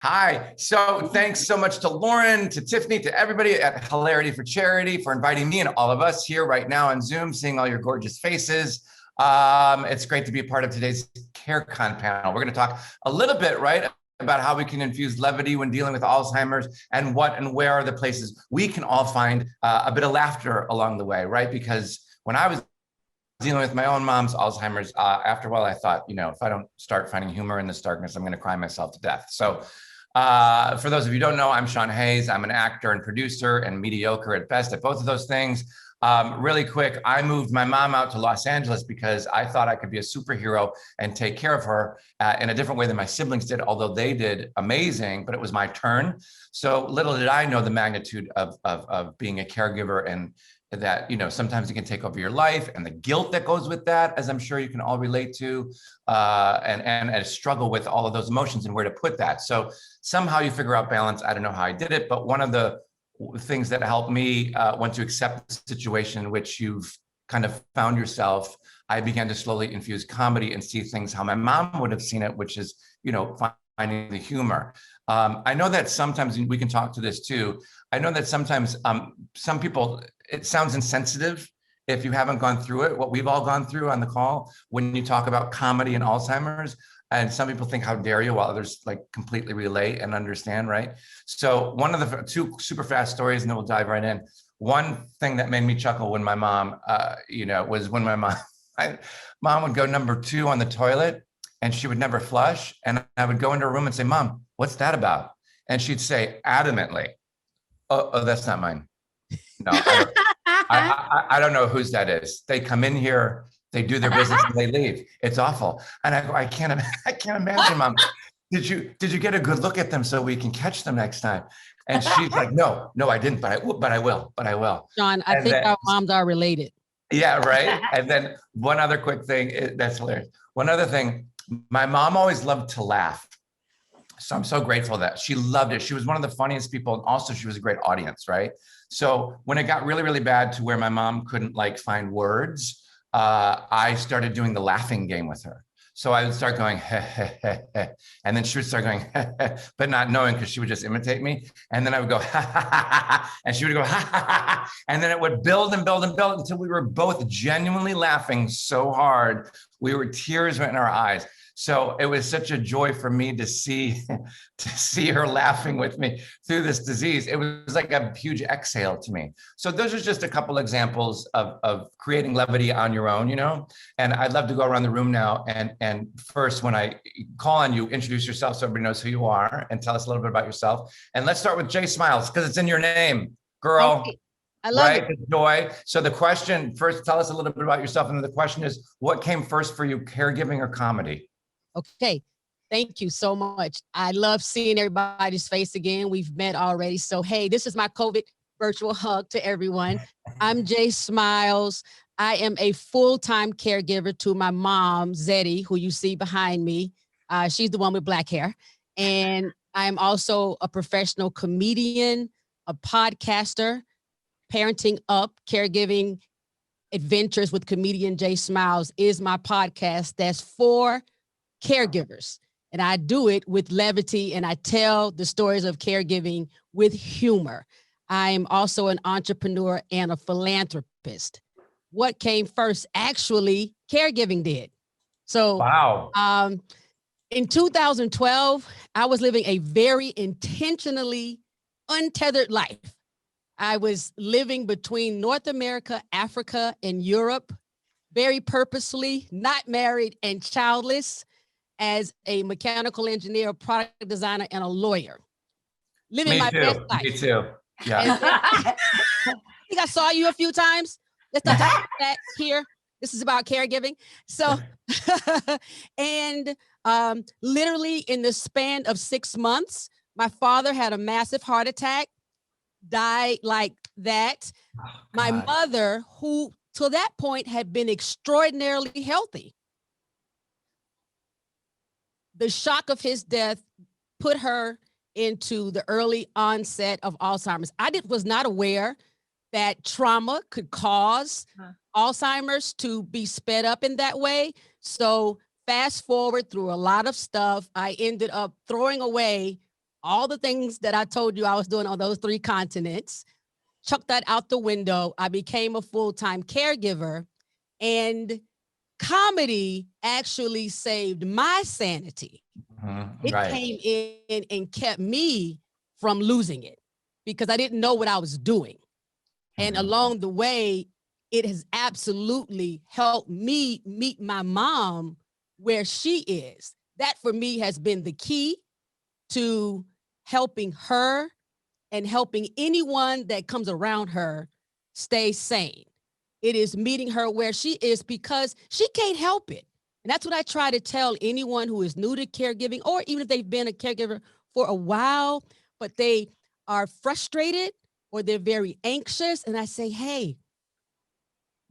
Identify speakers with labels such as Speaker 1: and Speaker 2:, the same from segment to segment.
Speaker 1: Hi. So thanks so much to Lauren, to Tiffany, to everybody at Hilarity for Charity for inviting me and all of us here right now on Zoom, seeing all your gorgeous faces. It's great to be a part of today's CareCon panel. We're going to talk a little bit, right, about how we can infuse levity when dealing with Alzheimer's and what and where are the places we can all find a bit of laughter along the way, right? Because when I was dealing with my own mom's Alzheimer's, after a while, I thought, if I don't start finding humor in this darkness, I'm going to cry myself to death. So for those of you who don't know, I'm Sean Hayes. I'm an actor and producer and mediocre at best at both of those things. Really quick, I moved my mom out to Los Angeles because I thought I could be a superhero and take care of her in a different way than my siblings did, although they did amazing, but it was my turn. So little did I know the magnitude of being a caregiver and that, sometimes it can take over your life and the guilt that goes with that, as I'm sure you can all relate to, and struggle with all of those emotions and where to put that. So somehow you figure out balance. I don't know how I did it, but one of the things that helped me once you accept the situation in which you've kind of found yourself, I began to slowly infuse comedy and see things how my mom would have seen it, which is, finding the humor. I know that sometimes we can talk to this too. I know that sometimes some people, it sounds insensitive if you haven't gone through it, what we've all gone through on the call when you talk about comedy and Alzheimer's. And some people think, how dare you, while others like completely relate and understand, right? So one of the two super fast stories, and then we'll dive right in. One thing that made me chuckle when my mom, was when my mom would go number 2 on the toilet and she would never flush. And I would go into her room and say, Mom, what's that about? And she'd say adamantly, oh, that's not mine. No, I don't know whose that is. They come in here, they do their business and they leave. It's awful. And I go, I can't imagine, Mom. Did you get a good look at them so we can catch them next time? And she's like, no, I didn't, but I will.
Speaker 2: Sean, I think our moms are related.
Speaker 1: Yeah, right. And then one other quick thing, that's hilarious. One other thing, my mom always loved to laugh. So I'm so grateful that she loved it. She was one of the funniest people. And also she was a great audience, right? So when it got really, really bad to where my mom couldn't find words, I started doing the laughing game with her. So I would start going, heh, heh, heh, heh. And then she would start going, heh, heh, but not knowing because she would just imitate me. And then I would go, ha, ha, ha, ha, and she would go, ha, ha, ha, ha. And then it would build and build and build until we were both genuinely laughing so hard. Tears went in our eyes. So it was such a joy for me to see her laughing with me through this disease. It was like a huge exhale to me. So those are just a couple examples of creating levity on your own, and I'd love to go around the room now. And first, when I call on you, introduce yourself so everybody knows who you are and tell us a little bit about yourself. And let's start with Jay Smiles because it's in your name, girl.
Speaker 2: Okay. I love it.
Speaker 1: Joy. So the question first, tell us a little bit about yourself. And then the question is, what came first for you, caregiving or comedy?
Speaker 2: Okay. Thank you so much. I love seeing everybody's face again. We've met already. So, hey, this is my COVID virtual hug to everyone. I'm Jay Smiles. I am a full-time caregiver to my mom, Zeddy, who you see behind me. She's the one with black hair. And I'm also a professional comedian, a podcaster, Parenting Up, Caregiving Adventures with Comedian Jay Smiles is my podcast that's for caregivers. And I do it with levity and I tell the stories of caregiving with humor. I am also an entrepreneur and a philanthropist. What came first? Actually, caregiving did. So
Speaker 1: wow.
Speaker 2: In 2012, I was living a very intentionally untethered life. I was living between North America, Africa, and Europe, very purposefully, not married and childless, as a mechanical engineer, product designer, and a lawyer. Living my best life.
Speaker 1: Me too. Yeah.
Speaker 2: I think I saw you a few times. Let's not talk about that here. This is about caregiving. So, and literally in the span of 6 months, my father had a massive heart attack, died like that. Oh, my mother, who till that point had been extraordinarily healthy, the shock of his death put her into the early onset of Alzheimer's. Was not aware that trauma could cause Alzheimer's to be sped up in that way. So fast forward through a lot of stuff, I ended up throwing away all the things that I told you I was doing on those 3 continents, chucked that out the window. I became a full-time caregiver, and comedy actually saved my sanity. It
Speaker 1: Right.
Speaker 2: came in and kept me from losing it because I didn't know what I was doing. And along the way, it has absolutely helped me meet my mom where she is. That for me has been the key to helping her and helping anyone that comes around her stay sane. It is meeting her where she is because she can't help it. And that's what I try to tell anyone who is new to caregiving, or even if they've been a caregiver for a while, but they are frustrated or they're very anxious. And I say, hey,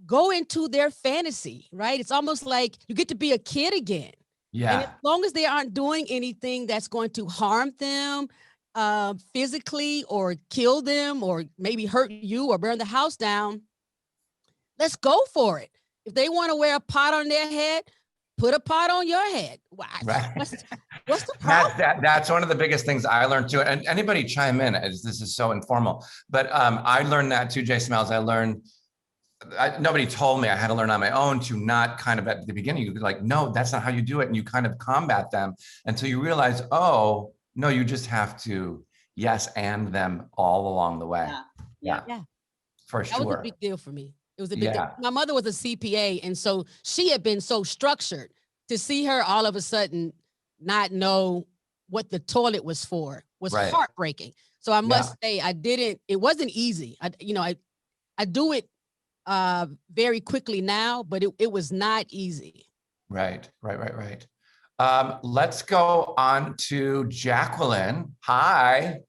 Speaker 2: go into their fantasy, right? It's almost like you get to be a kid again. And as
Speaker 1: Yeah.
Speaker 2: long as they aren't doing anything that's going to harm them physically or kill them or maybe hurt you or burn the house down, let's go for it. If they want to wear a pot on their head, put a pot on your head.
Speaker 1: Right.
Speaker 2: What's the problem?
Speaker 1: That's one of the biggest things I learned too. And anybody chime in, as this is so informal. But I learned that too, Jay Smells. Nobody told me, I had to learn on my own to not kind of at the beginning, you'd be like, no, that's not how you do it. And you kind of combat them until you realize, oh, no, you just have to yes and them all along the way. Yeah. For
Speaker 2: That was a
Speaker 1: sure.
Speaker 2: big deal for me. It was a big deal. My mother was a CPA, and so she had been so structured. To see her all of a sudden not know what the toilet was for was heartbreaking. So I must say, it wasn't easy. I do it very quickly now, but it was not easy.
Speaker 1: Right. Let's go on to Jacqueline. Hi.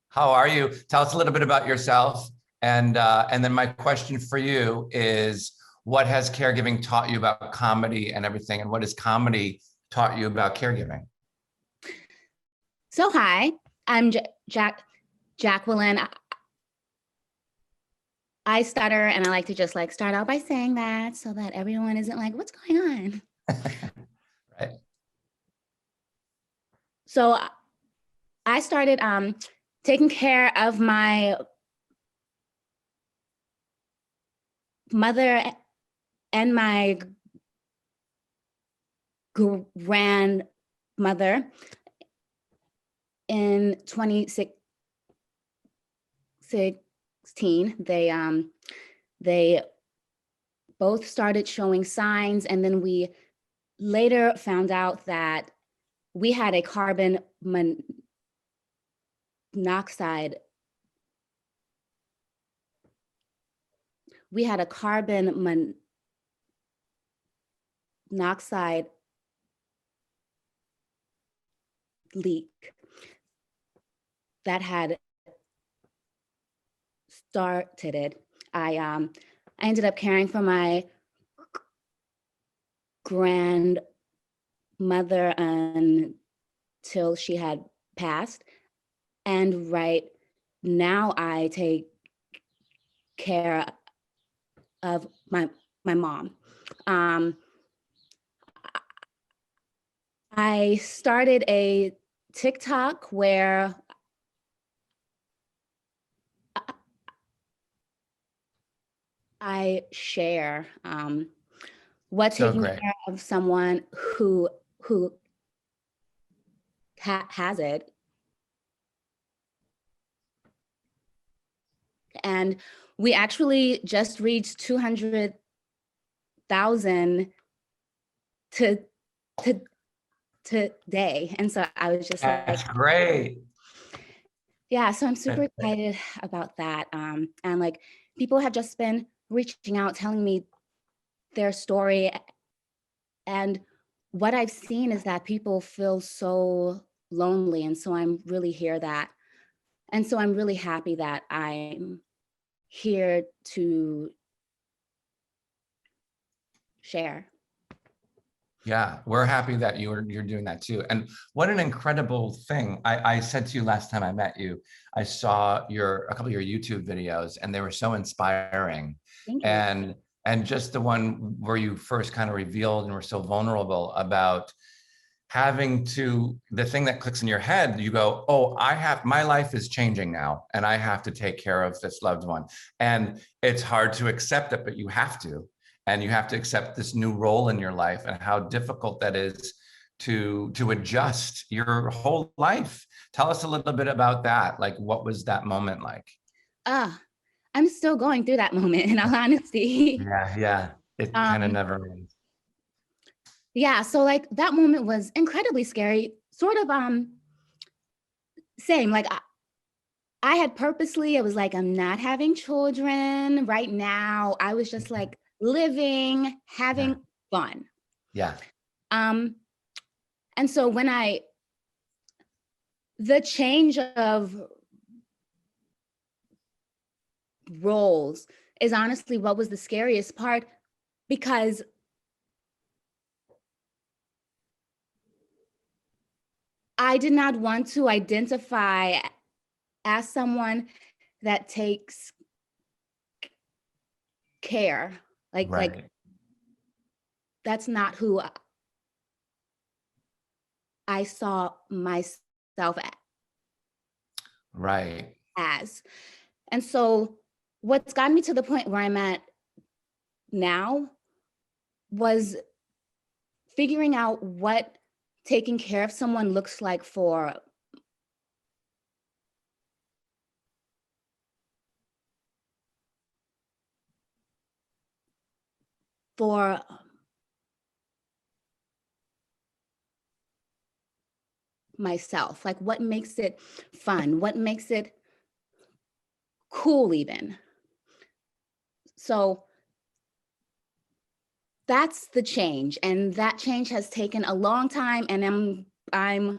Speaker 1: How are you? Tell us a little bit about yourself. And then my question for you is, what has caregiving taught you about comedy and everything? And what has comedy taught you about caregiving?
Speaker 3: So hi, I'm Jacqueline. I stutter, and I like to just start out by saying that so that everyone isn't like, what's going on?
Speaker 1: Right.
Speaker 3: So I started taking care of my mother and my grandmother in 2016. They both started showing signs, and then we later found out that we had a carbon monoxide. We had a carbon monoxide leak that had started it. I ended up caring for my grandmother until she had passed. And right now I take care of my mom. I started a TikTok where I share what taking care of someone who has it. And we actually just reached 200,000 today. And so I was just
Speaker 1: that's great.
Speaker 3: Yeah, so I'm super excited about that. And people have just been reaching out, telling me their story. And what I've seen is that people feel so lonely. And so I'm really hear that. And so I'm really happy that I'm here to share.
Speaker 1: Yeah, we're happy that you're doing that too. And what an incredible thing. I said to you last time I met you, I saw a couple of your YouTube videos, and they were so inspiring.
Speaker 3: Thank you.
Speaker 1: And just the one where you first kind of revealed and were so vulnerable about having to, the thing that clicks in your head, you go, oh, my life is changing now and I have to take care of this loved one. And it's hard to accept it, but you have to. And you have to accept this new role in your life and how difficult that is to adjust your whole life. Tell us a little bit about that. Like, what was that moment like?
Speaker 3: I'm still going through that moment, in all honesty.
Speaker 1: Yeah. It kind of
Speaker 3: Um,
Speaker 1: never ends.
Speaker 3: yeah, so like that moment was incredibly scary. Sort of same, like I had purposely, it was like, I'm not having children right now. I was just like living, having fun.
Speaker 1: Yeah.
Speaker 3: And so when the change of roles is honestly what was the scariest part, because I did not want to identify as someone that takes care. Like that's not who I saw myself
Speaker 1: Right.
Speaker 3: as. And so what's gotten me to the point where I'm at now was figuring out what taking care of someone looks like for myself. Like, what makes it fun? What makes it cool even? So that's the change, and that change has taken a long time, and I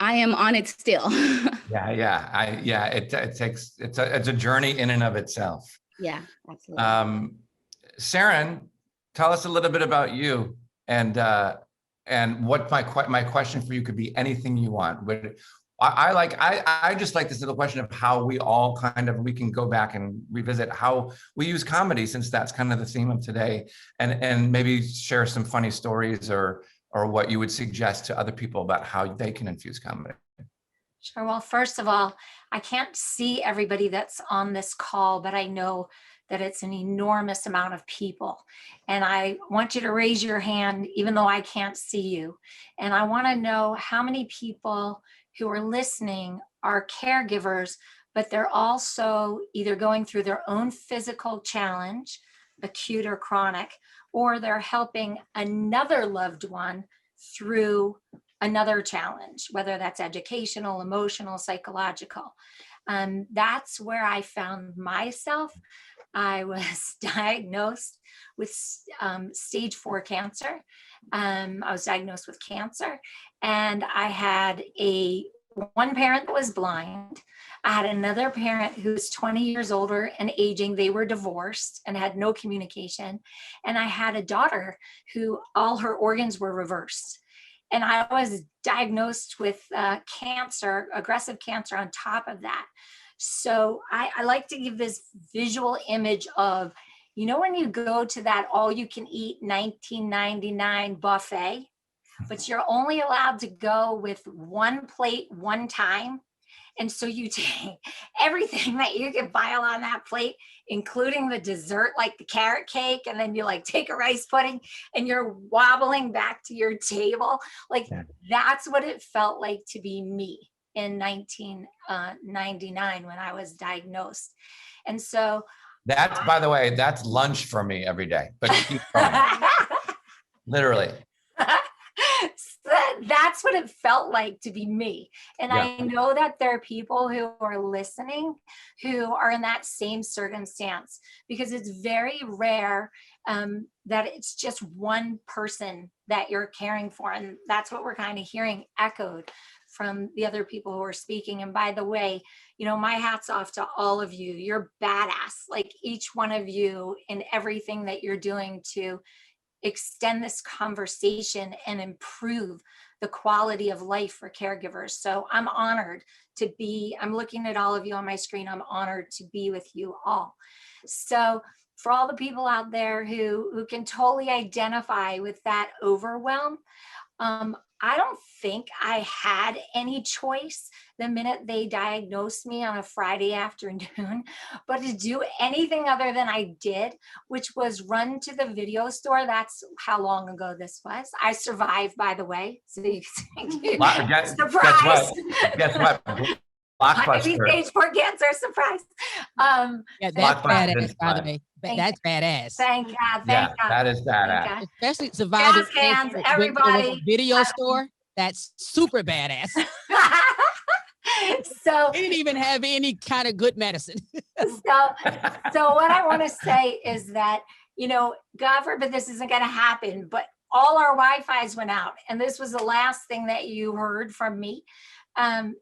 Speaker 3: am on it still.
Speaker 1: It takes, it's a journey in and of itself.
Speaker 3: Yeah, absolutely.
Speaker 1: Saren, tell us a little bit about you, and what my question for you could be anything you want. But I just like this little question of how we all we can go back and revisit how we use comedy, since that's kind of the theme of today, and maybe share some funny stories or what you would suggest to other people about how they can infuse comedy.
Speaker 4: Sure. Well, first of all, I can't see everybody that's on this call, but I know that it's an enormous amount of people. And I want you to raise your hand, even though I can't see you. And I want to know how many people who are listening are caregivers, but they're also either going through their own physical challenge, acute or chronic, or they're helping another loved one through another challenge, whether that's educational, emotional, psychological. That's where I found myself. I was diagnosed with stage 4 cancer. I was diagnosed with cancer, and I had one parent that was blind. I had another parent who was 20 years older and aging. They were divorced and had no communication. And I had a daughter who all her organs were reversed. And I was diagnosed with cancer, aggressive cancer on top of that. So I like to give this visual image of, when you go to that all you can eat $19.99 buffet, but you're only allowed to go with one plate one time. And so you take everything that you can pile on that plate, including the dessert, like the carrot cake, and then you take a rice pudding and you're wobbling back to your table. That's what it felt like to be me in 1999 when I was diagnosed. And so
Speaker 1: that's, by the way, that's lunch for me every day, but keep going. Literally.
Speaker 4: That's what it felt like to be me. And I know that there are people who are listening who are in that same circumstance, because it's very rare that it's just one person that you're caring for. And that's what we're kind of hearing echoed from the other people who are speaking. And by the way, my hat's off to all of you. You're badass, like each one of you, in everything that you're doing to extend this conversation and improve the quality of life for caregivers. So I'm honored to I'm looking at all of you on my screen. I'm honored to be with you all. So for all the people out there who can totally identify with that overwhelm, I don't think I had any choice the minute they diagnosed me on a Friday afternoon, but to do anything other than I did, which was run to the video store. That's how long ago this was. I survived, by the way. So you can
Speaker 1: Guess
Speaker 4: surprise.
Speaker 1: what? Guess what?
Speaker 4: Ivy
Speaker 1: Blockbuster.
Speaker 4: stage 4 cancer, surprise.
Speaker 2: Yeah, that's
Speaker 1: Blockbuster
Speaker 2: badass, by the way. That's badass.
Speaker 4: Thank God.
Speaker 1: Yeah,
Speaker 4: Thank God.
Speaker 1: that is
Speaker 4: Thank
Speaker 1: badass.
Speaker 4: God.
Speaker 2: Especially surviving
Speaker 4: Jazz hands,
Speaker 2: cancer when there was a
Speaker 4: everybody.
Speaker 2: video store. That's super badass.
Speaker 4: So
Speaker 2: They didn't even have any kind of good medicine.
Speaker 4: so what I want to say is that, you know, God forbid this isn't going to happen, but all our Wi-Fi's went out. And this was the last thing that you heard from me,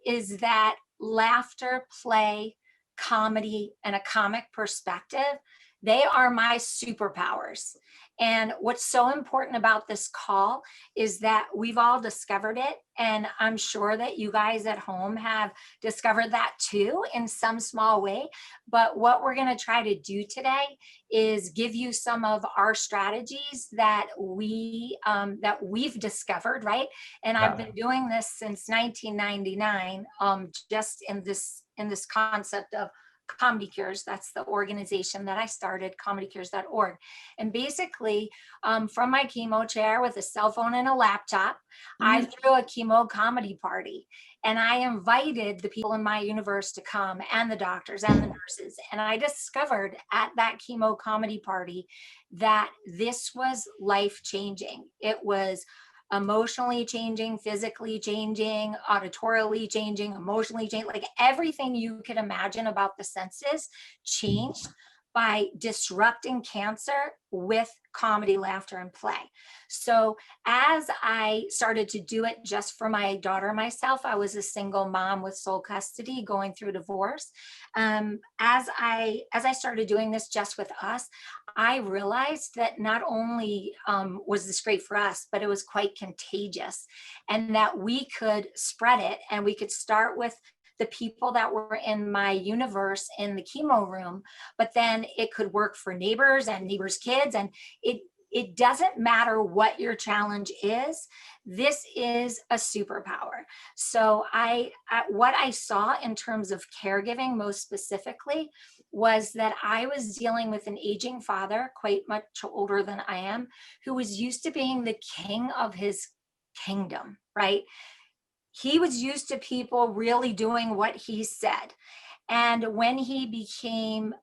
Speaker 4: is that laughter, play, comedy, and a comic perspective, they are my superpowers. And what's so important about this call is that we've all discovered it. And I'm sure that you guys at home have discovered that too in some small way. But what we're going to try to do today is give you some of our strategies that we've discovered, right? And I've been doing this since 1999, just in this concept of Comedy Cures. That's the organization that I started, comedycures.org. And basically, from my chemo chair with a cell phone and a laptop, I threw a chemo comedy party. And I invited the people in my universe to come, and the doctors and the nurses. And I discovered at that chemo comedy party that this was life-changing. It was emotionally changing, physically changing, auditorially changing, emotionally changing, like everything you could imagine about the senses changed by disrupting cancer with comedy, laughter, and play. So as I started to do it just for my daughter and myself, I was a single mom with sole custody going through divorce. As I started doing this just with us, I realized that not only was this great for us, but it was quite contagious, and that we could spread it, and we could start with the people that were in my universe in the chemo room, but then it could work for neighbors and neighbors' kids. And it doesn't matter what your challenge is. This is a superpower. So what I saw in terms of caregiving most specifically was that I was dealing with an aging father, quite much older than I am, who was used to being the king of his kingdom, right? He was used to people really doing what he said. And when he became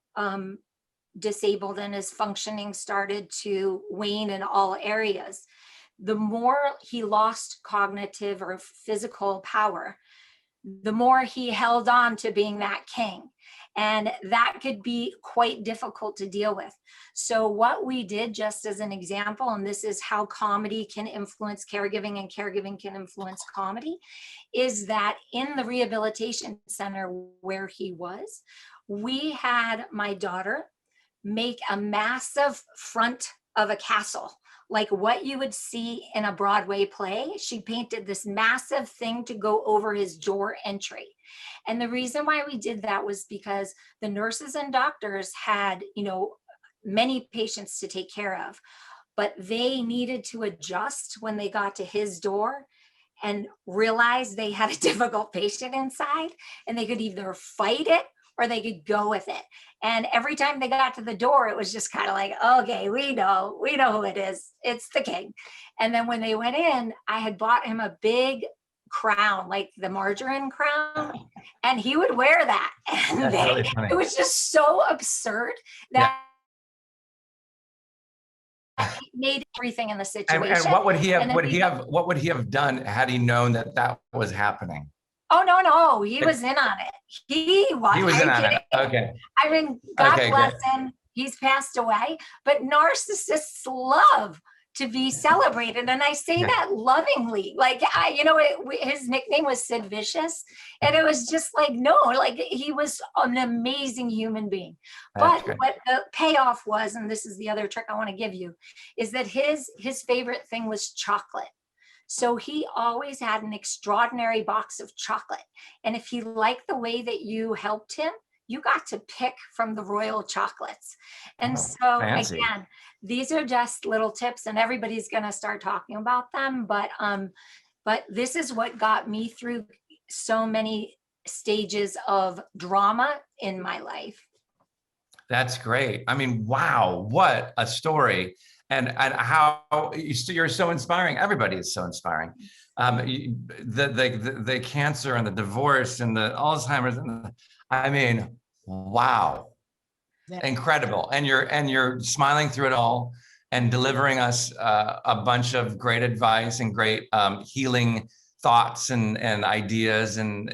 Speaker 4: disabled and his functioning started to wane in all areas, the more he lost cognitive or physical power, the more he held on to being that king. And that could be quite difficult to deal with. So what we did, just as an example, and this is how comedy can influence caregiving and caregiving can influence comedy, is that in the rehabilitation center where he was, we had my daughter make a massive front of a castle, like what you would see in a Broadway play. She painted this massive thing to go over his door entry. And the reason why we did that was because the nurses and doctors had, many patients to take care of, but they needed to adjust when they got to his door and realize they had a difficult patient inside, and they could either fight it or they could go with it. And every time they got to the door, it was just kind of like, okay, we know who it is. It's the king. And then when they went in, I had bought him a big crown, like the margarine crown, and he would wear that. And
Speaker 1: Really funny.
Speaker 4: it was just so absurd that it made everything in the situation.
Speaker 1: And what would he have? What would he have done had he known that was happening?
Speaker 4: Oh, no, he was in on it. He was
Speaker 1: in on it. Okay.
Speaker 4: I mean, God bless him. He's passed away, but narcissists love to be celebrated. And I say that lovingly, like, his nickname was Sid Vicious. And it was just like, no, like he was an amazing human being. But what the payoff was, and this is the other trick I want to give you, is that his favorite thing was chocolate. So he always had an extraordinary box of chocolate. And if he liked the way that you helped him, you got to pick from the royal chocolates. And
Speaker 1: fancy.
Speaker 4: Again, these are just little tips, and everybody's going to start talking about them. But but this is what got me through so many stages of drama in my life.
Speaker 1: That's great. I mean, wow, what a story. And how you're so inspiring. Everybody is so inspiring. The cancer and the divorce and the Alzheimer's, and I mean, wow, incredible. And you're smiling through it all and delivering us a bunch of great advice and great healing thoughts and ideas. And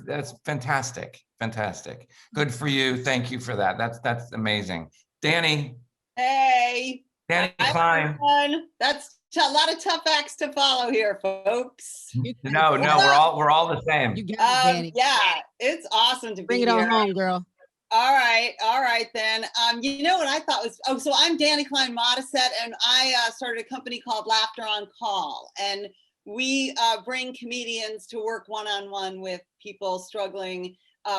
Speaker 1: that's fantastic. Fantastic. Good for you. Thank you for that. That's amazing. Danny.
Speaker 5: Hey.
Speaker 1: Danny
Speaker 5: Hi,
Speaker 1: Klein.
Speaker 5: everyone. That's a lot of tough acts to follow here, folks.
Speaker 1: No, we're all the same.
Speaker 2: You got it, Danny.
Speaker 5: Yeah, it's awesome to
Speaker 2: Bring
Speaker 5: be
Speaker 2: it
Speaker 5: here.
Speaker 2: on home, girl.
Speaker 5: All right then. You know what I thought was, so I'm Danny Klein Modisette, and I started a company called Laughter on Call, and we bring comedians to work one-on-one with people struggling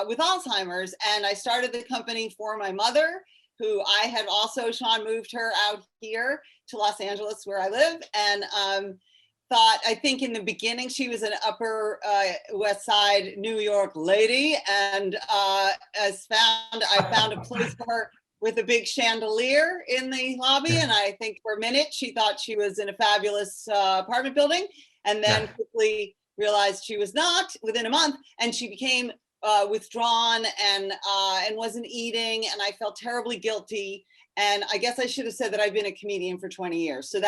Speaker 5: with Alzheimer's. And I started the company for my mother, who I had also, Sean moved her out here to Los Angeles where I live, and I think in the beginning she was an Upper West Side New York lady, and I found a place for her with a big chandelier in the lobby, and I think for a minute she thought she was in a fabulous apartment building, and then quickly realized she was not within a month, and she became withdrawn and wasn't eating, and I felt terribly guilty. And I guess I should have said that I've been a comedian for 20 years. So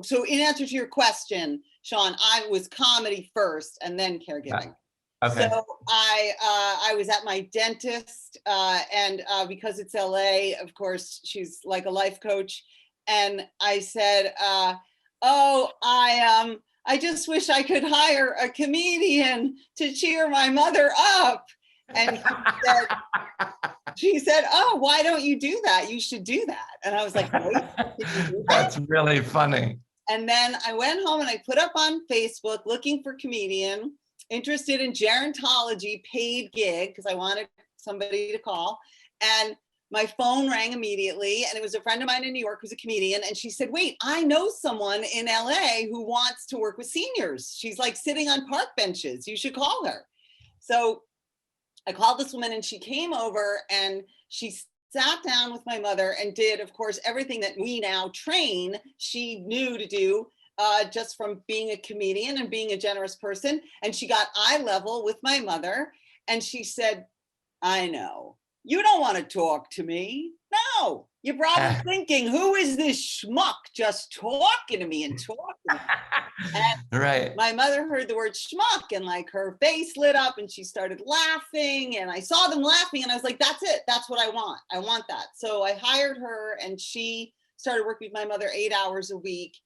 Speaker 5: so in answer to your question, Sean, I was comedy first and then caregiving. Okay. So I was at my dentist, and because it's LA, of course, she's like a life coach, and I said, I just wish I could hire a comedian to cheer my mother up. And she said, oh, why don't you do that? You should do that. And I was like, wait, did you do that?
Speaker 1: That's really funny.
Speaker 5: And then I went home and I put up on Facebook looking for comedian, interested in gerontology, paid gig, because I wanted somebody to call. And my phone rang immediately, and it was a friend of mine in New York who's a comedian, and she said, wait, I know someone in LA who wants to work with seniors. She's like sitting on park benches. You should call her. So I called this woman, and she came over and she sat down with my mother and did, of course, everything that we now train she knew to do, just from being a comedian and being a generous person. And she got eye level with my mother, and she said, I know. You don't want to talk to me. No, you're probably thinking, who is this schmuck just talking to me and talking? And
Speaker 1: right.
Speaker 5: My mother heard the word schmuck, and like her face lit up and she started laughing, and I saw them laughing, and I was like, that's it. That's what I want. I want that. So I hired her, and she started working with my mother 8 hours a week,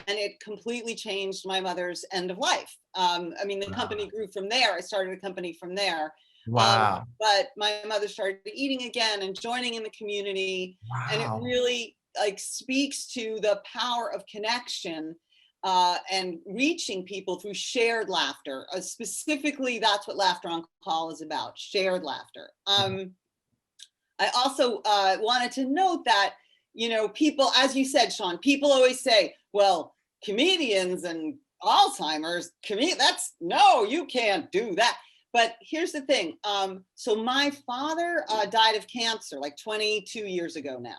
Speaker 5: and it completely changed my mother's end of life. I mean, the company grew from there. I started a company from there.
Speaker 1: Wow.
Speaker 5: But my mother started eating again and joining in the community. Wow. And it really like speaks to the power of connection and reaching people through shared laughter. Specifically, that's what Laughter on Call is about, shared laughter. I also wanted to note that, you know, people, as you said, Sean, people always say, well, comedians and Alzheimer's, no, you can't do that. But here's the thing. So my father died of cancer like 22 years ago now.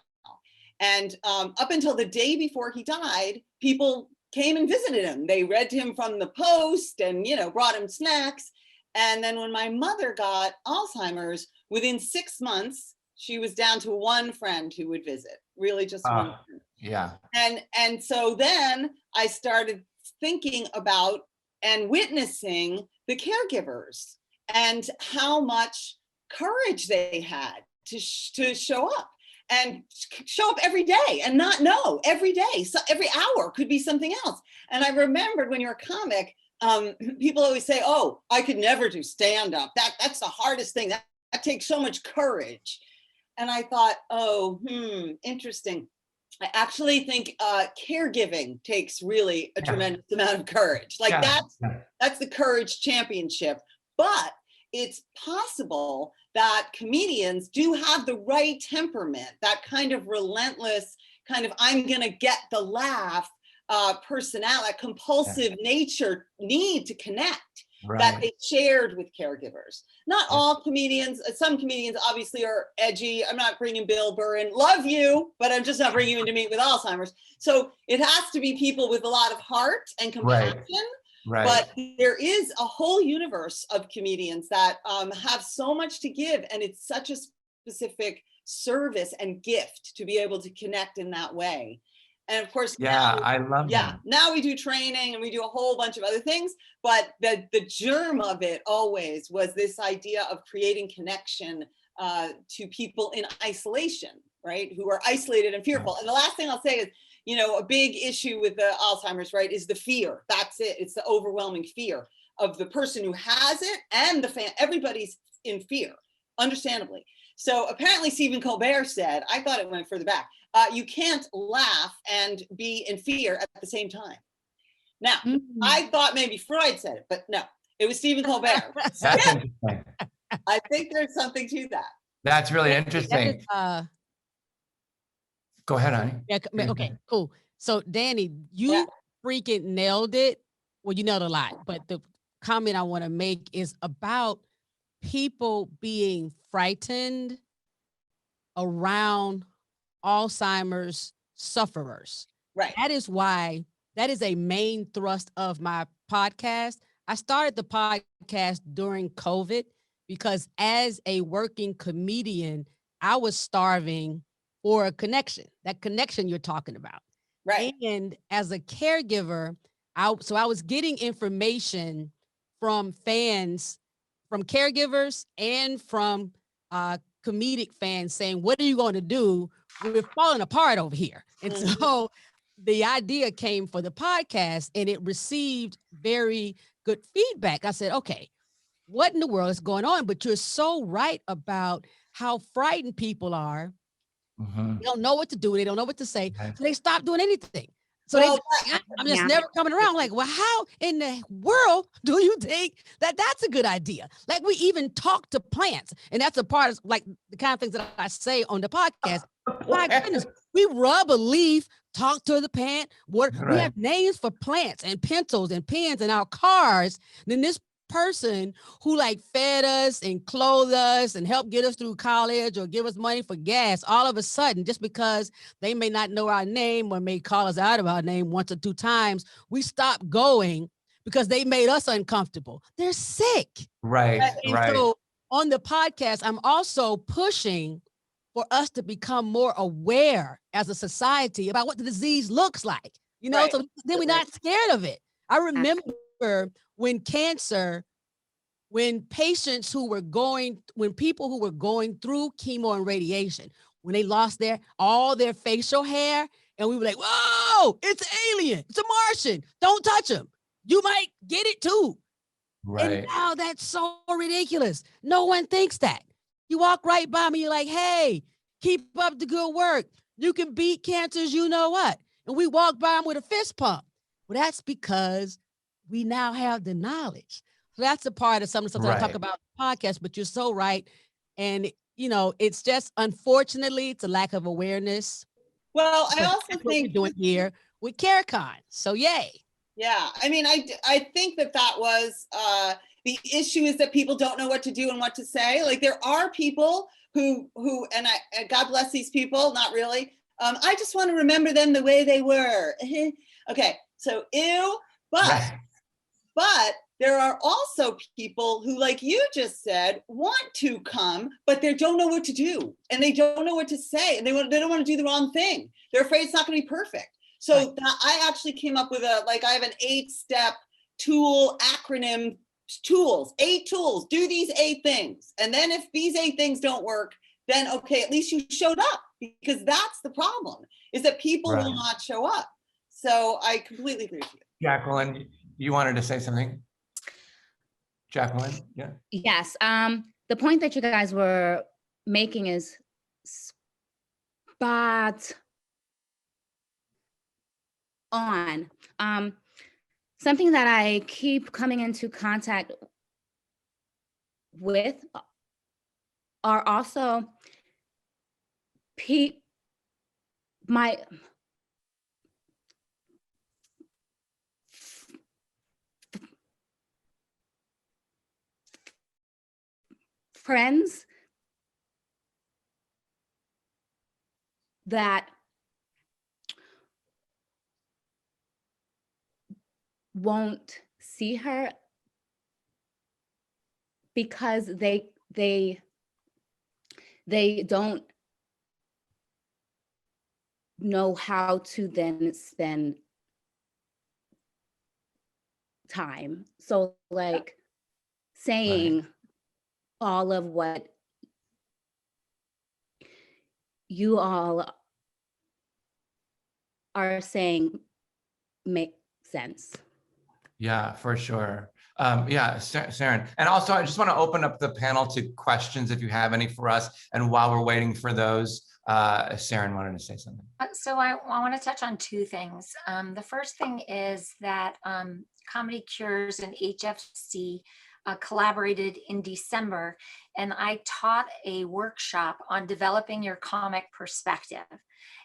Speaker 5: And up until the day before he died, people came and visited him. They read to him from the Post and, you know, brought him snacks. And then when my mother got Alzheimer's, within 6 months, she was down to one friend who would visit, really just one friend.
Speaker 1: Yeah.
Speaker 5: And so then I started thinking about and witnessing the caregivers and how much courage they had to show up and show up every day and not know every day. So every hour could be something else. And I remembered when you're a comic, people always say, oh, I could never do stand-up. That's the hardest thing. That takes so much courage. And I thought, oh, interesting. I actually think caregiving takes really a tremendous amount of courage. Like that's the courage championship. But it's possible that comedians do have the right temperament, that kind of relentless kind of, I'm going to get the laugh, personality, compulsive nature, need to connect
Speaker 1: Right.
Speaker 5: that they shared with caregivers. Not all comedians, some comedians obviously are edgy. I'm not bringing Bill Burr in, love you, but I'm just not bringing you in to meet with Alzheimer's. So it has to be people with a lot of heart and compassion.
Speaker 1: Right.
Speaker 5: But there is a whole universe of comedians that have so much to give, and it's such a specific service and gift to be able to connect in that way. And of course,
Speaker 1: Yeah, I love that.
Speaker 5: Now we do training and we do a whole bunch of other things, but the germ of it always was this idea of creating connection to people in isolation, right? Who are isolated and fearful. And the last thing I'll say is, you know, a big issue with the Alzheimer's, right, is the fear. That's it. It's the overwhelming fear of the person who has it and the everybody's in fear, understandably. So apparently Stephen Colbert said, I thought it went further back, you can't laugh and be in fear at the same time. Now, I thought maybe Freud said it, but no, it was Stephen Colbert.
Speaker 1: That's interesting.
Speaker 5: I think there's something to that.
Speaker 1: That's really interesting. Go ahead, honey.
Speaker 2: Yeah, okay, cool. So Danny, you freaking nailed it. Well, you nailed a lot, but the comment I want to make is about people being frightened around Alzheimer's sufferers.
Speaker 5: Right.
Speaker 2: That is why, that is a main thrust of my podcast. I started the podcast during COVID because as a working comedian, I was starving for a connection, that connection you're talking about.
Speaker 5: Right.
Speaker 2: And as a caregiver, I was getting information from fans, from caregivers and from comedic fans saying, what are you going to do? We're falling apart over here. And so the idea came for the podcast and it received very good feedback. I said, okay, what in the world is going on? But you're so right about how frightened people are. They don't know what to do. They don't know what to say. So they stop doing anything. So I'm just never coming around like, well, how in the world do you think that that's a good idea? Like we even talk to plants. And that's a part of like the kind of things that I say on the podcast. My goodness, we rub a leaf, talk to the plant. We have names for plants and pencils and pens in our cars. Then this person who like fed us and clothed us and helped get us through college or give us money for gas, all of a sudden, just because they may not know our name or may call us out of our name once or two times, we stop going because they made us uncomfortable. They're sick.
Speaker 1: Right.
Speaker 2: So on the podcast, I'm also pushing for us to become more aware as a society about what the disease looks like, you know, so then we're not scared of it. I remember when patients who were when people who were going through chemo and radiation, when they lost all their facial hair, and we were like, whoa, it's an alien, it's a Martian, don't touch him. You might get it too. Right. And now that's so ridiculous. No one thinks that. You walk right by me, you're like, hey, keep up the good work. You can beat cancers, you know what? And we walk by them with a fist pump. Well, that's because we now have the knowledge. So that's a part of some of the stuff that I talk about in the podcast, but you're so right. And, you know, it's just, unfortunately, it's a lack of awareness.
Speaker 5: Well, I also think
Speaker 2: what we're doing here with CareCon. So yay.
Speaker 5: Yeah, I mean, I think that was the issue is that people don't know what to do and what to say. Like there are people who and God bless these people, not really. I just want to remember them the way they were. Okay, so ew, but there are also people who, like you just said, want to come, but they don't know what to do and they don't know what to say and they don't want to do the wrong thing. They're afraid it's not going to be perfect. So I actually came up with I have an 8-step tool acronym tools, 8 tools, do these 8 things. And then if these 8 things don't work, then okay, at least you showed up, because that's the problem, is that people will not show up. So I completely agree with you.
Speaker 1: Jacqueline, you wanted to say something? Jacqueline, yeah.
Speaker 3: Yes, the point that you guys were making is spot on. Something that I keep coming into contact with are also friends that won't see her because they don't know how to then spend time. So like saying all of what you all are saying make sense.
Speaker 1: Yeah, for sure. Yeah, Saren. And also, I just want to open up the panel to questions if you have any for us. And while we're waiting for those, Saren wanted to say something.
Speaker 4: So I want to touch on two things. The first thing is that Comedy Cures and HFC collaborated in December, and I taught a workshop on developing your comic perspective.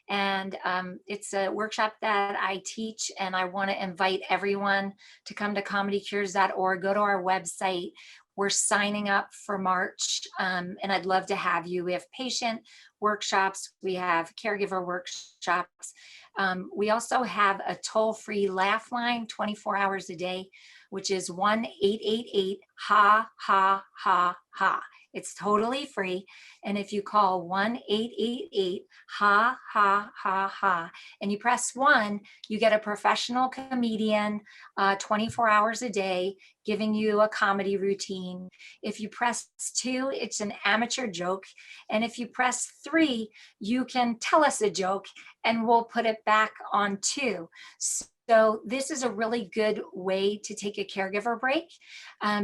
Speaker 4: And it's a workshop that I teach, and I want to invite everyone to come to comedycures.org, go to our website. We're signing up for March, and I'd love to have you. We have patient workshops, we have caregiver workshops. We also have a toll-free laugh line 24 hours a day, which is 1-888-HA-HA-HA-HA. It's totally free. And if you call 1-888-HA-HA-HA-HA and you press 1, you get a professional comedian 24 hours a day giving you a comedy routine. If you press 2, it's an amateur joke. And if you press 3, you can tell us a joke and we'll put it back on 2. So this is a really good way to take a caregiver break.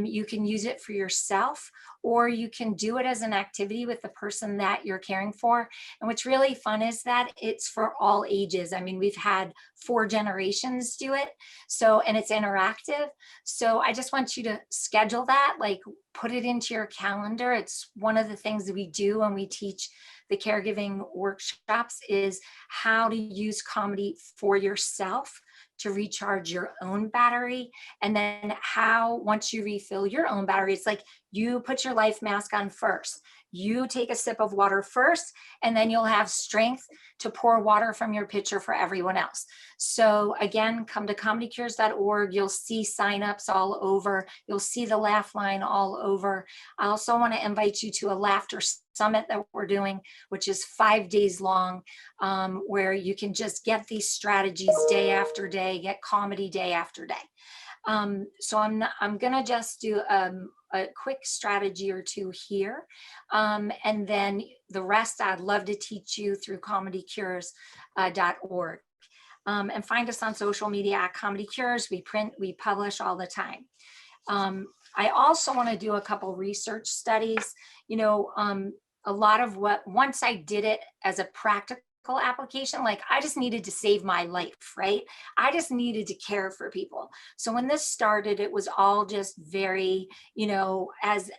Speaker 4: You can use it for yourself, or you can do it as an activity with the person that you're caring for. And what's really fun is that it's for all ages. I mean, we've had 4 generations do it. So, and it's interactive. So I just want you to schedule that, like put it into your calendar. It's one of the things that we do when we teach the caregiving workshops is how to use comedy for yourself to recharge your own battery. And then how, once you refill your own battery, it's like you put your life mask on first. You take a sip of water first, and then you'll have strength to pour water from your pitcher for everyone else. So again, come to comedycures.org. You'll see signups all over. You'll see the laugh line all over. I also want to invite you to a laughter summit that we're doing, which is 5 days long, where you can just get these strategies day after day, get comedy day after day. So I'm gonna just do a quick strategy or 2 here. And then the rest I'd love to teach you through comedycures.org. And find us on social media at Comedy Cures. We print, we publish all the time. I also want to do a couple research studies. You know, a lot of what, once I did it as a practical application, like I just needed to save my life, right? I just needed to care for people. So when this started, it was all just very, you know, as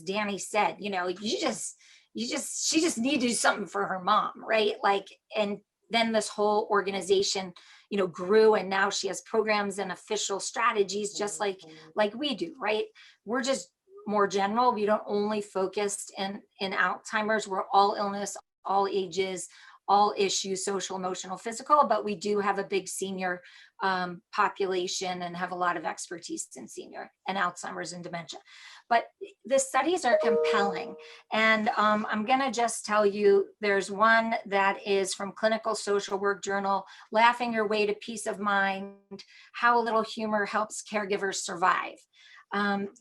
Speaker 4: Danny said, you know, she just needed to do something for her mom, right? Like, and then this whole organization, you know, grew, and now she has programs and official strategies just like we do, right? We're just more general. We don't only focus in Alzheimer's. We're all illness, all ages, all issues, social, emotional, physical, but we do have a big senior population and have a lot of expertise in senior and Alzheimer's and dementia. But the studies are compelling. And I'm gonna just tell you, there's one that is from Clinical Social Work Journal, Laughing Your Way to Peace of Mind, How a Little Humor Helps Caregivers Survive.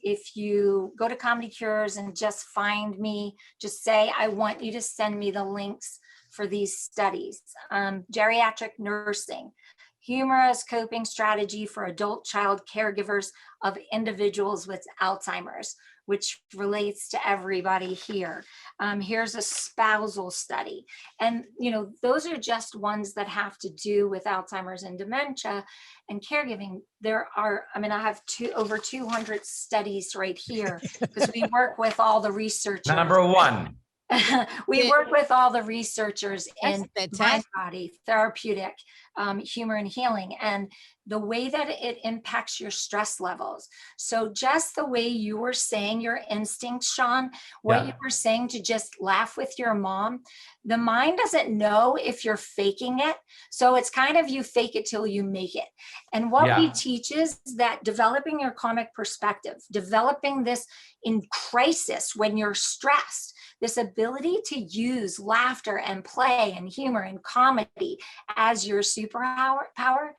Speaker 4: If you go to Comedy Cures and just find me, just say, I want you to send me the links for these studies. Geriatric nursing, humorous coping strategy for adult child caregivers of individuals with Alzheimer's, which relates to everybody here. Here's a spousal study. And, you know, those are just ones that have to do with Alzheimer's and dementia and caregiving. There are, I mean, I have over 200 studies right here because we work with all the researchers.
Speaker 1: Number 1.
Speaker 4: We work with all the researchers
Speaker 2: That's
Speaker 4: in
Speaker 2: fantastic.
Speaker 4: Body Therapeutic Humor and Healing, and the way that it impacts your stress levels. So just the way you were saying your instinct, Sean, what you were saying to just laugh with your mom, the mind doesn't know if you're faking it. So it's kind of you fake it till you make it. And what we teach is that developing your comic perspective, developing this in crisis when you're stressed, this ability to use laughter and play and humor and comedy as your superpower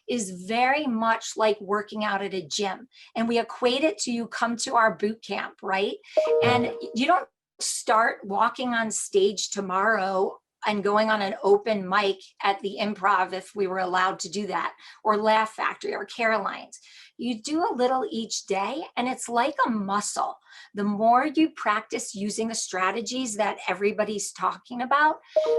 Speaker 4: is very much like working out at a gym. And we equate it to you come to our boot camp, right? And you don't start walking on stage tomorrow and going on an open mic at the Improv if we were allowed to do that, or Laugh Factory or Caroline's. You do a little each day, and it's like a muscle. The more you practice using the strategies that everybody's talking about,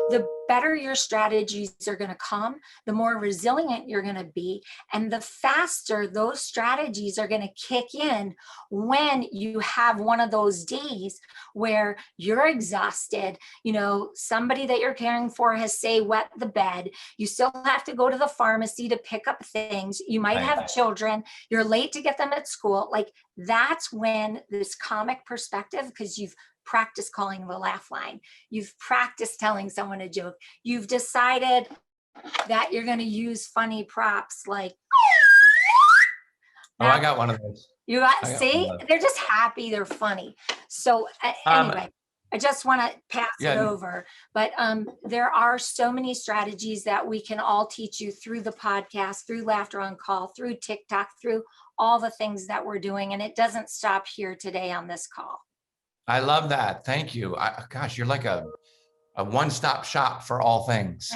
Speaker 4: the better your strategies are going to come, the more resilient you're going to be, and the faster those strategies are going to kick in when you have one of those days where you're exhausted, you know, somebody that you're caring for has, say, wet the bed, you still have to go to the pharmacy to pick up things, you might have children, you're late to get them at school. Like, that's when this comic perspective, because you've practiced calling the laugh line, you've practiced telling someone a joke, you've decided that you're going to use funny props like,
Speaker 1: Oh, I got one of those.
Speaker 4: you got, see, they're just happy, they're funny. So anyway, I just want to pass it over, but there are so many strategies that we can all teach you through the podcast, through Laughter on Call, through TikTok, through all the things that we're doing. And it doesn't stop here today on this call.
Speaker 1: I love that. Thank you. Gosh, you're like a one-stop shop for all things.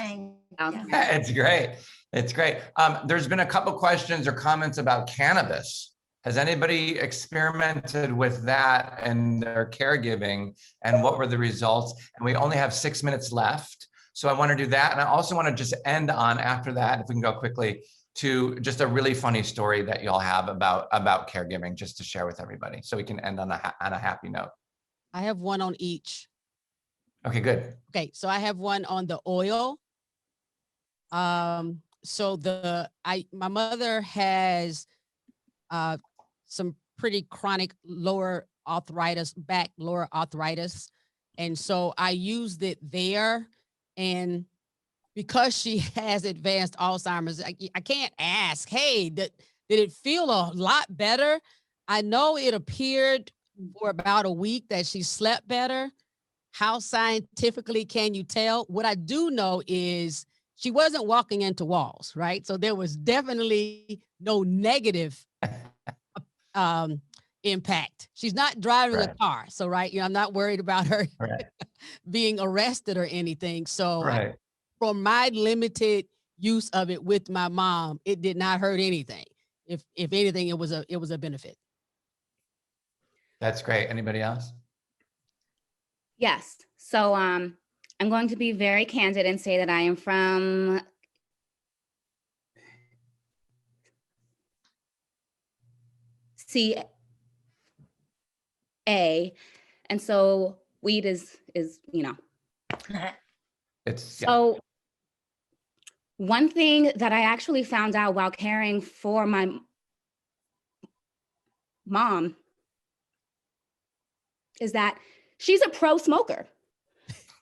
Speaker 1: It's great. It's great. There's been a couple questions or comments about cannabis. Has anybody experimented with that and their caregiving, and what were the results? And we only have 6 minutes left. So I want to do that. And I also want to just end on, after that, if we can go quickly, to just a really funny story that y'all have about caregiving, just to share with everybody, so we can end on a happy note.
Speaker 2: I have one on each.
Speaker 1: Okay, good.
Speaker 2: Okay, so I have one on the oil. So my mother has some pretty chronic lower arthritis. And so I used it there. And because she has advanced Alzheimer's, I can't ask, hey, did it feel a lot better? I know it appeared for about a week that she slept better. How scientifically can you tell? What I do know is she wasn't walking into walls, right? So there was definitely no negative impact. She's not driving a car. So, right, I'm not worried about her being arrested or anything. So from my limited use of it with my mom, it did not hurt anything. If anything, it was a benefit.
Speaker 1: That's great. Anybody else?
Speaker 3: Yes. So I'm going to be very candid and say that I am from CA, and so weed is
Speaker 1: it's
Speaker 3: so. One thing that I actually found out while caring for my mom is that she's a pro smoker.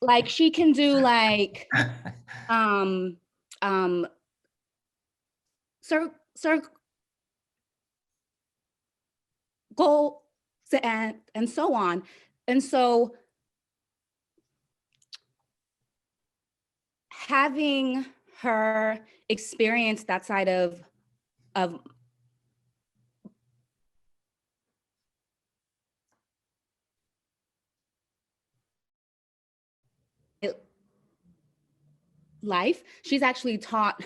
Speaker 3: Like, she can do like circle and so on. And so having her experience that side of life, she's actually taught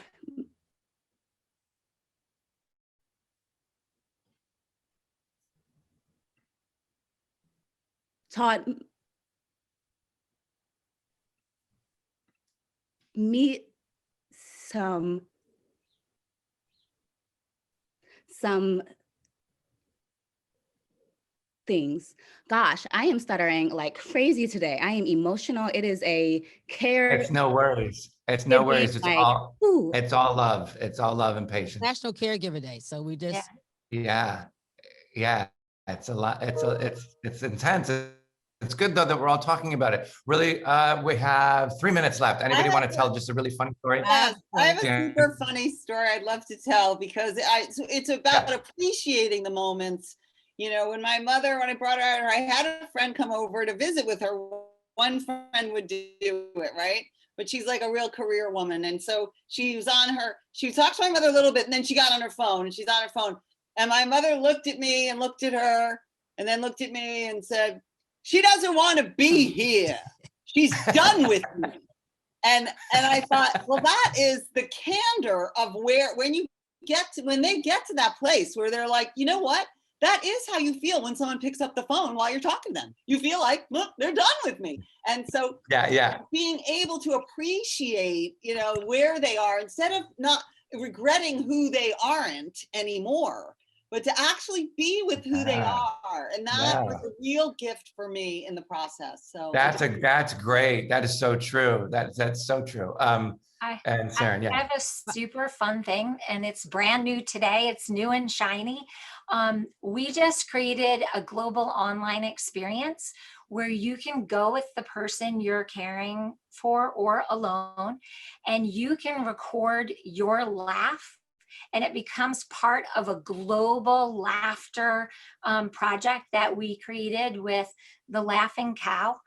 Speaker 3: me some things. Gosh, I am stuttering like crazy today. I am emotional. It is a
Speaker 1: It's no worries. It's no worries.
Speaker 3: like, ooh.
Speaker 1: It's all love. It's all love and patience.
Speaker 2: National Caregiver Day. So we
Speaker 4: Yeah.
Speaker 2: just,
Speaker 1: Yeah. It's a lot. It's intense. It's good though that we're all talking about it. Really, we have 3 minutes left. Anybody want to tell just a really funny story?
Speaker 5: Yes, I have a
Speaker 1: Yeah.
Speaker 5: super funny story I'd love to tell because it's about appreciating the moments. You know, when I brought her out, I had a friend come over to visit with her. One friend would do it, right? But she's like a real career woman. And so she talked to my mother a little bit and then she got on her phone and she's on her phone. And my mother looked at me and looked at her and then looked at me and said, she doesn't want to be here. She's done with me. And I thought, well, that is the candor of when they get to that place where they're like, you know what? That is how you feel when someone picks up the phone while you're talking to them. You feel like, look, they're done with me. And so being able to appreciate, where they are instead of not regretting who they aren't anymore, but to actually be with who they are. And that was a real gift for me in the process. So
Speaker 1: that's great. That is so true. That's so true. And Sharon,
Speaker 4: I have a super fun thing and it's brand new today. It's new and shiny. We just created a global online experience where you can go with the person you're caring for or alone, and you can record your laugh, and it becomes part of a global laughter project that we created with the Laughing Cow.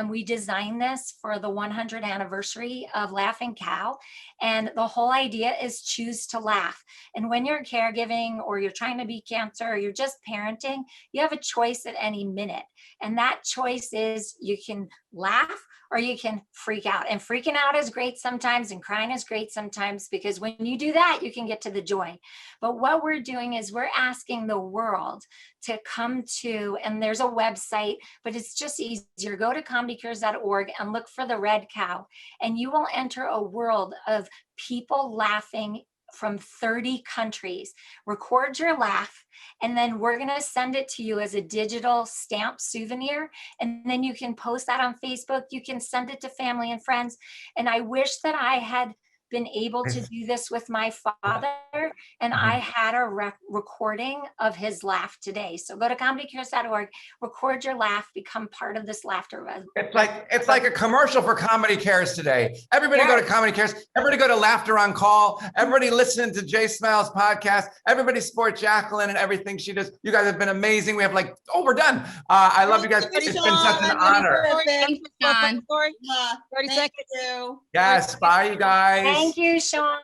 Speaker 4: We designed this for the 100th anniversary of Laughing Cow. And the whole idea is choose to laugh. And when you're caregiving or you're trying to beat cancer or you're just parenting, you have a choice at any minute. And that choice is you can laugh or you can freak out. And freaking out is great sometimes and crying is great sometimes, because when you do that, you can get to the joy. But what we're doing is we're asking the world to come to, and there's a website, but it's just easier. Go to comedycures.org and look for the red cow, and you will enter a world of people laughing from 30 countries. Record your laugh, and then we're going to send it to you as a digital stamp souvenir. And then you can post that on Facebook. You can send it to family and friends. And I wish that I had been able to do this with my father, and I had a recording of his laugh today. So go to comedycures.org, record your laugh, become part of this laughter.
Speaker 1: It's like a commercial for Comedy Cares today. Everybody go to Comedy Cares. Everybody go to Laughter on Call. Everybody listen to Jay Smiles' podcast. Everybody support Jacqueline and everything she does. You guys have been amazing. We have we're done. I love you guys. It's been such an honor.
Speaker 2: 30 seconds.
Speaker 1: Yes, bye you guys.
Speaker 4: Thank you, Sean.